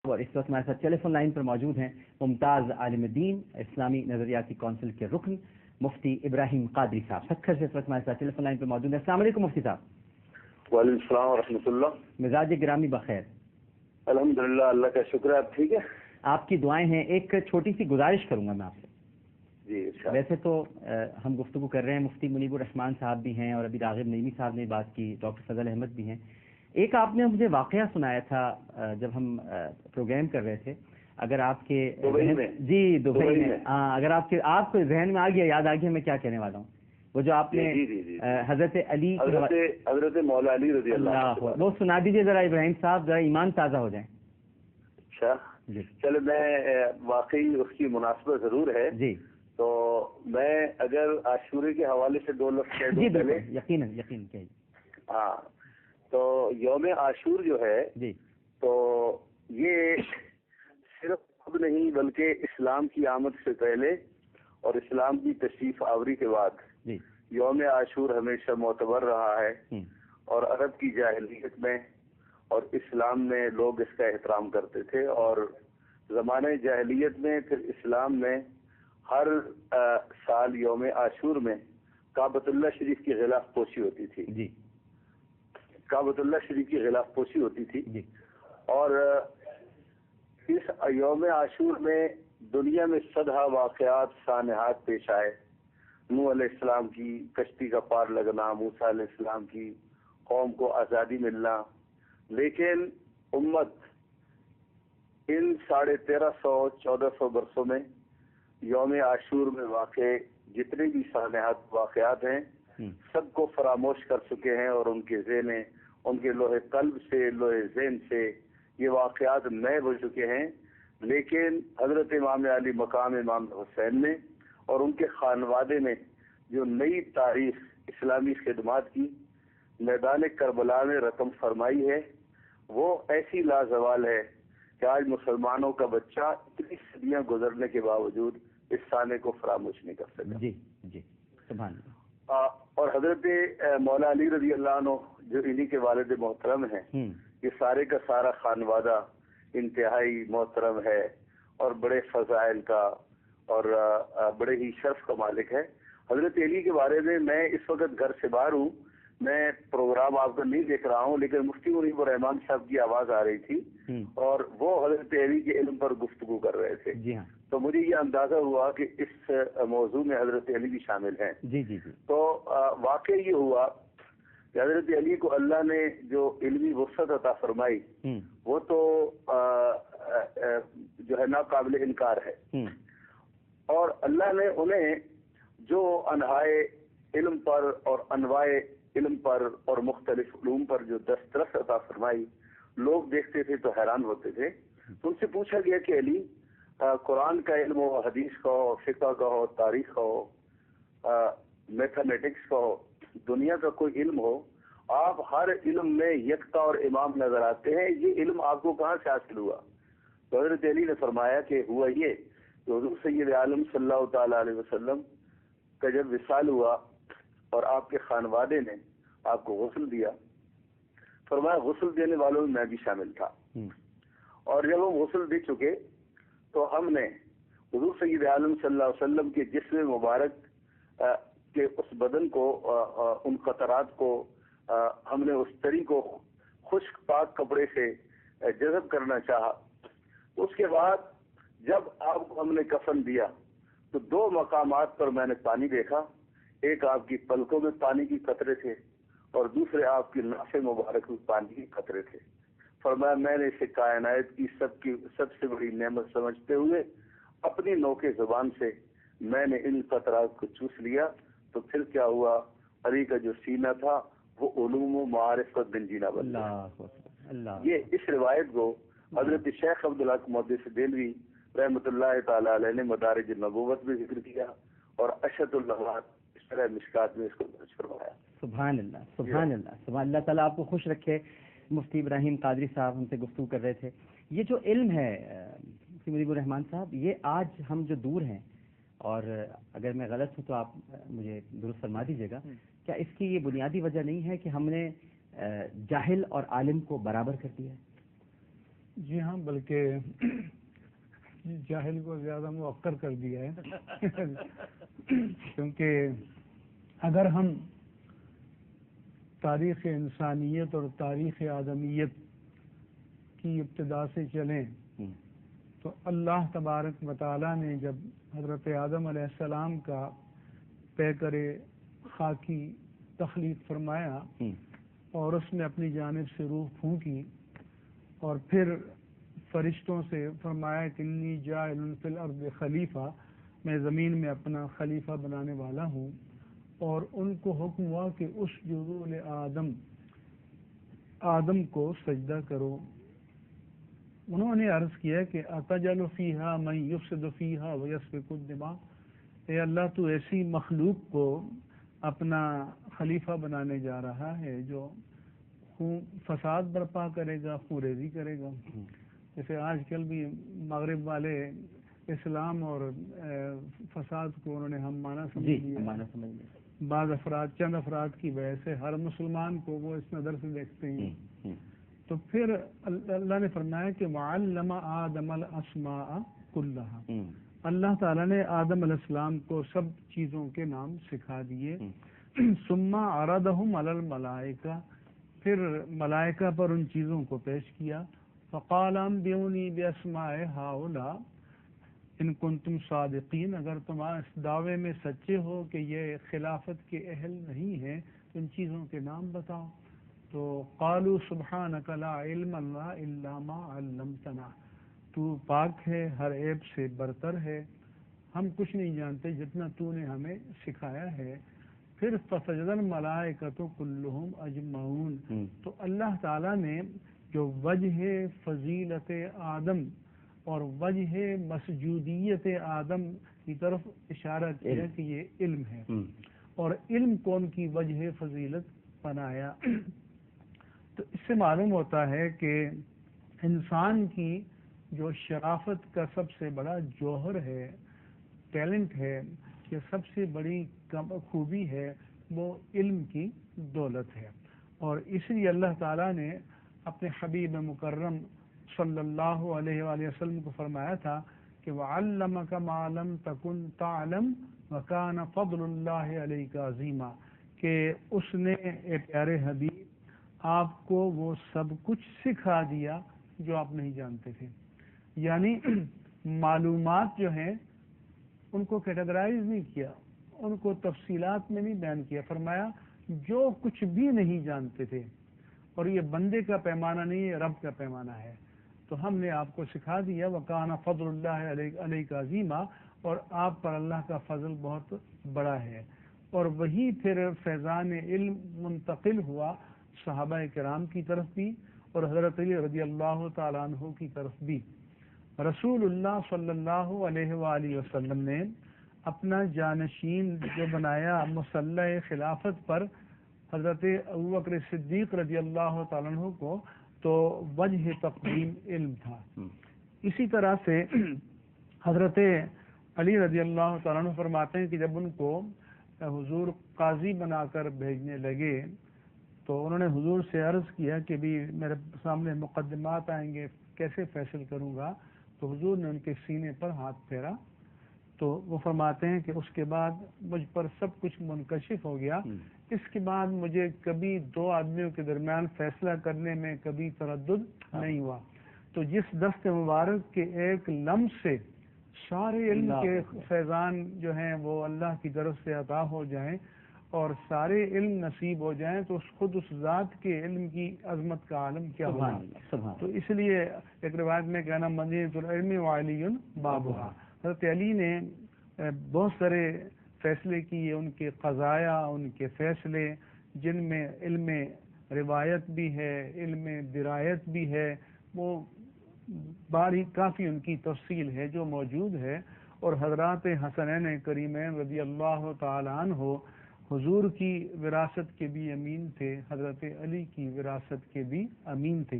اور اس وقت ہمارے ساتھ ٹیلی فون لائن پر موجود ہیں ممتاز عالم دین اسلامی نظریاتی کونسل کے رکن مفتی ابراہیم قادری صاحب سکھر سے اس وقت ہمارے ساتھ ٹیلی فون لائن پر موجود ہیں. السلام علیکم مفتی صاحب. وعلیکم السلام ورحمۃ اللہ. مزاج گرامی بخیر؟ الحمدللہ اللہ کا شکر ہے. آپ ٹھیک ہے؟ آپ کی دعائیں ہیں. ایک چھوٹی سی گزارش کروں گا میں آپ سے. جی ویسے تو ہم گفتگو کر رہے ہیں, مفتی منیب الرحمان صاحب بھی ہیں اور ابھی راغب نعیمی صاحب نے بات کی, ڈاکٹر فضل احمد بھی ہیں. ایک آپ نے مجھے واقعہ سنایا تھا جب ہم پروگرام کر رہے تھے, اگر آپ کے دبئی میں ہاں, اگر آپ کو ذہن میں آ گیا, یاد آ گیا میں کیا کہنے والا ہوں, وہ جو آپ نے حضرت علی حضرت مولا علی رضی اللہ وہ سنا دیجیے ذرا ابراہیم صاحب, ذرا ایمان تازہ ہو جائیں. اچھا چلے, میں واقعی اس کی مناسبت ضرور ہے. جی تو میں اگر عاشورے کے حوالے سے 2 لفظ کہہ دوں. پہلے یقیناً کہیے. ہاں, تو یوم عاشور جو ہے جی, تو یہ صرف خود نہیں بلکہ اسلام کی آمد سے پہلے اور اسلام کی تشریف آوری کے بعد جی, یوم عاشور ہمیشہ معتبر رہا ہے. اور عرب کی جاہلیت میں اور اسلام میں لوگ اس کا احترام کرتے تھے, اور زمانہ جاہلیت میں پھر اسلام میں ہر سال یوم عاشور میں کعبۃ اللہ شریف کی غلاف پوشی ہوتی تھی. جی, کعبۃ اللہ شریف کی غلاف پوشی ہوتی تھی. جی, اور اس یوم عاشور میں دنیا میں صدہ واقعات سانحات پیش آئے. نوح علیہ السلام کی کشتی کا پار لگنا, موسیٰ علیہ السلام کی قوم کو آزادی ملنا. لیکن امت ان 1350-1400 برسوں میں یوم عاشور میں واقع جتنے بھی سانحات واقعات ہیں سب کو فراموش کر چکے ہیں, اور ان کے ذہن, ان کے لوہے قلب سے, لوہے ذہن سے یہ واقعات نئے ہو چکے ہیں. لیکن حضرت امام علی مقام امام حسین نے اور ان کے خانوادے نے جو نئی تاریخ اسلامی خدمات کی میدان کربلا میں رقم فرمائی ہے, وہ ایسی لازوال ہے کہ آج مسلمانوں کا بچہ اتنی صدیاں گزرنے کے باوجود اس سانے کو فراموش نہیں کر سکتا. جی جی, سبحان اللہ. اور حضرت مولا علی رضی اللہ عنہ جو انہی کے والد محترم ہیں, یہ سارے کا سارا خانوادہ انتہائی محترم ہے اور بڑے فضائل کا اور بڑے ہی شرف کا مالک ہے. حضرت علی کے بارے میں اس وقت گھر سے باہر ہوں, میں پروگرام آپ کا نہیں دیکھ رہا ہوں, لیکن مفتی منیب الرحمان صاحب کی آواز آ رہی تھی اور وہ حضرت علی کے علم پر گفتگو کر رہے تھے. جی ہاں, تو مجھے یہ اندازہ ہوا کہ اس موضوع میں حضرت علی بھی شامل ہیں. جی جی جی. تو واقع یہ ہوا کہ حضرت علی کو اللہ نے جو علمی وسعت عطا فرمائی وہ تو جو ہے ناقابل انکار ہے. اور اللہ نے انہیں جو انہائے علم پر اور انواع علم پر اور مختلف علوم پر جو دسترس عطا فرمائی, لوگ دیکھتے تھے تو حیران ہوتے تھے. تو ان سے پوچھا گیا کہ علی, قرآن کا علم ہو, حدیث کا ہو, فقہ کا ہو, تاریخ کا ہو, میتھمیٹکس کا ہو, دنیا کا کوئی علم ہو, آپ ہر علم میں یکتا اور امام نظر آتے ہیں, یہ علم آپ کو کہاں سے حاصل ہوا؟ تو حضرت علی نے فرمایا کہ ہوا یہ کہ حضور سید عالم صلی اللہ تعالی علیہ وسلم کا جب وصال ہوا اور آپ کے خانوادے نے آپ کو غسل دیا, فرمایا غسل دینے والوں میں بھی شامل تھا. اور جب ہم غسل دے چکے تو ہم نے حضور سید عالم صلی اللہ علیہ وسلم کے جسم مبارک کے اس بدن کو, ان قطرات کو ہم نے اس تری کو خشک پاک کپڑے سے جذب کرنا چاہا. اس کے بعد جب آپ کو ہم نے کفن دیا تو 2 مقامات پر میں نے پانی دیکھا, ایک آپ کی پلکوں میں پانی کی قطرے تھے اور دوسرے آپ کی ناف مبارک میں پانی کی قطرے تھے. فرمایا میں نے اسے کائنات کی سب سے بڑی نعمت سمجھتے ہوئے اپنی نوکے زبان سے میں نے ان قطرات کو چوس لیا. تو پھر کیا ہوا, علی کا جو سینہ تھا وہ علوم و معارفت بنجینا بن گیا. یہ اس روایت کو حضرت شیخ عبدالحق محدث دہلوی رحمۃ اللہ تعالی علیہ نے مدارج النبوت میں ذکر کیا اور اشد اللغات شرح مشکات میں اس کو درج فرمایا. سبحان اللہ, سبحان اللہ, سبحان اللہ تعالیٰ آپ کو خوش رکھے. مفتی ابراہیم قادری صاحب ہم سے گفتگو کر رہے تھے. یہ جو علم ہے مفتی منیب الرحمان صاحب, یہ آج ہم جو دور ہیں, اور اگر میں غلط ہوں تو آپ مجھے درست فرما دیجیے گا, کیا اس کی یہ بنیادی وجہ نہیں ہے کہ ہم نے جاہل اور عالم کو برابر کر دیا ہے؟ جی ہاں، بلکہ جاہل کو زیادہ موقر کر دیا ہے کیونکہ اگر ہم تاریخ انسانیت اور تاریخ آدمیت کی ابتدا سے چلیں تو اللہ تبارک و تعالیٰ نے جب حضرت آدم علیہ السلام کا پیکر خاکی تخلیق فرمایا اور اس میں اپنی جانب سے روح پھونکی اور پھر فرشتوں سے فرمایا کہ انی جاعل فی الارض خلیفہ، میں زمین میں اپنا خلیفہ بنانے والا ہوں، اور ان کو حکم ہوا کہ اسجدوا لآدم، آدم کو سجدہ کرو۔ انہوں نے عرض کیا کہ اتجعل فیہا من یفسد فیہا ویسفک الدماء، اے اللہ تو ایسی مخلوق کو اپنا خلیفہ بنانے جا رہا ہے جو فساد برپا کرے گا، خوریزی کرے گا۔ جیسے آج کل بھی مغرب والے اسلام اور فساد کو انہوں نے ہم معنی سمجھ لیا، بعض افراد، چند افراد کی وجہ سے ہر مسلمان کو وہ اس نظر سے دیکھتے ہیں۔ تو پھر اللہ نے فرمایا کہ وعلم آدم الاسماء کلھا، اللہ تعالیٰ نے آدم علیہ السلام کو سب چیزوں کے نام سکھا دیے۔ ثم عرضهم علی الملائکہ، پھر ملائکہ پر ان چیزوں کو پیش کیا۔ فقال انبئونی باسماء ہؤلاء ان کنتم صادقین، اگر تم اس دعوے میں سچے ہو کہ یہ خلافت کے اہل نہیں ہیں تو ان چیزوں کے نام بتاؤ۔ تو قالوا سبحانک لا علم لنا الا ما علمتنا، تو پاک ہے، ہر عیب سے برتر ہے، ہم کچھ نہیں جانتے جتنا تو نے ہمیں سکھایا ہے۔ پھر فسجد الملائکۃ کلھم اجمعون، تو اللہ تعالیٰ نے جو وجہ فضیلت آدم اور وجہ مسجودیت آدم کی طرف اشارہ کیا کہ یہ علم ہے، اور علم کو ان کی وجہ فضیلت بنایا۔ تو اس سے معلوم ہوتا ہے کہ انسان کی جو شرافت کا سب سے بڑا جوہر ہے، ٹیلنٹ ہے، کہ سب سے بڑی خوبی ہے، وہ علم کی دولت ہے۔ اور اس لیے اللہ تعالیٰ نے اپنے حبیب مکرم صلی اللہ علیہ وآلہ وسلم کو فرمایا تھا کہ وَعَلَّمَكَ مَا لَمْ تَكُنْ تَعْلَمْ وَكَانَ فَضْلُ اللَّهِ عَلَيْكَ عَظِيمًا، کہ اس نے اے پیارے حبیب آپ کو وہ سب کچھ سکھا دیا جو آپ نہیں جانتے تھے۔ یعنی معلومات جو ہیں ان کو کیٹیگرائز نہیں کیا، ان کو تفصیلات میں نہیں بیان کیا، فرمایا جو کچھ بھی نہیں جانتے تھے، اور یہ بندے کا پیمانہ نہیں ہے، رب کا پیمانہ ہے، تو ہم نے آپ کو سکھا دیا۔ وَكَانَ فَضْلُ اللَّهِ عَلَيْكَ عَظِيمًا، اور آپ پر اللہ کا فضل بہت بڑا ہے۔ اور وہی پھر فیضان علم منتقل ہوا صحابہ کرام کی طرف بھی اور حضرت علی رضی اللہ تعالیٰ عنہ کی طرف بھی۔ رسول اللہ صلی اللہ علیہ وآلہ وسلم نے اپنا جانشین جو بنایا مصلح خلافت پر حضرت ابوبکر صدیق رضی اللہ تعالیٰ عنہ کو، تو وجہ تقدیم علم تھا۔ اسی طرح سے حضرت علی رضی اللہ تعالیٰ عنہ فرماتے ہیں کہ جب ان کو حضور قاضی بنا کر بھیجنے لگے تو انہوں نے حضور سے عرض کیا کہ بھی میرے سامنے مقدمات آئیں گے، کیسے فیصل کروں گا؟ تو حضور نے ان کے سینے پر ہاتھ پھیرا، تو وہ فرماتے ہیں کہ اس کے بعد مجھ پر سب کچھ منکشف ہو گیا، اس کے بعد مجھے کبھی دو آدمیوں کے درمیان فیصلہ کرنے میں کبھی تردد نہیں ہوا۔ تو جس دست مبارک کے ایک لمس سے سارے علم کے فیضان جو ہیں وہ اللہ کی طرف سے عطا ہو جائیں اور سارے علم نصیب ہو جائیں، تو خود اس ذات کے علم کی عظمت کا عالم کیا ہوگا۔ تو اس لیے ایک روایت میں کہنا مدینۃ العلم وعلی بابھا، حضرت علی نے بہت سارے فیصلے کیے، ان کے قضایا، ان کے فیصلے جن میں علم روایت بھی ہے، علم درایت بھی ہے، وہ باری کافی ان کی تفصیل ہے جو موجود ہے۔ اور حضرات حسنین کریمین رضی اللہ تعالیٰ عنہ حضور کی وراثت کے بھی امین تھے، حضرت علی کی وراثت کے بھی امین تھے۔